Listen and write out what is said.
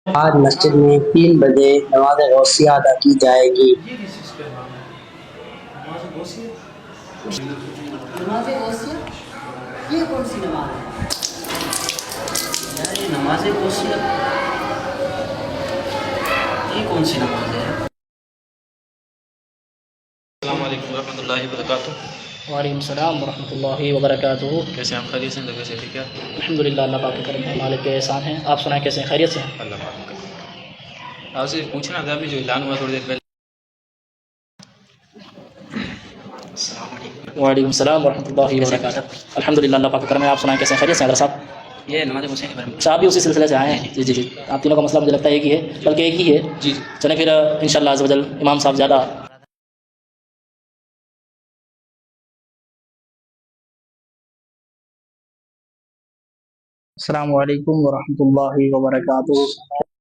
आज मस्जिद में 3 बजे नमाज गौसिया अदा की जाएगी। नमाज गौसिया ये कौन सी नमाज है यार? ये नमाज गौसिया ये कौन सी नमाज है? अस्सलाम वालेकुम रहमतुल्लाहि व बरकातुहू। वालेकुम सलाम वरहमतुल्लाहि वबरकातुहू। कैसे हैं आप? खैरियत से? कैसे ठीक है? अल्हम्दुलिल्लाह, अल्लाह पाक के करम है, मालिक के एहसान है। आप सुनाएं, कैसे हैं? खैरियत से हैं? अल्लाह पाक का। आपसे पूछना था, अभी जो ऐलान हुआ थोड़ी देर पहले। अस्सलाम वालेकुम। वालेकुम सलाम वरहमतुल्लाहि कैसे हैं वबरकातुहू। साहब? अल्हम्दुलिल्लाह, अल्लाह पाक के करम है। आप सुनाएं, कैसे हैं? खैरियत से हैं अगर साहब? ये नमाज हुसैन के बारे में। अच्छा, आप भी उसी सिलसिले से आए हैं? जी जी जी। आप तीनों का मसला मुझे लगता है एक ही है, बल्कि एक ही है। जी जी। चलें फिर इंशाअल्लाह अज़्ज़ वजल इमाम साहब ज़्यादा अस्सलाम वालेकुम वरहमतुल्लाहि वबरकातुहू।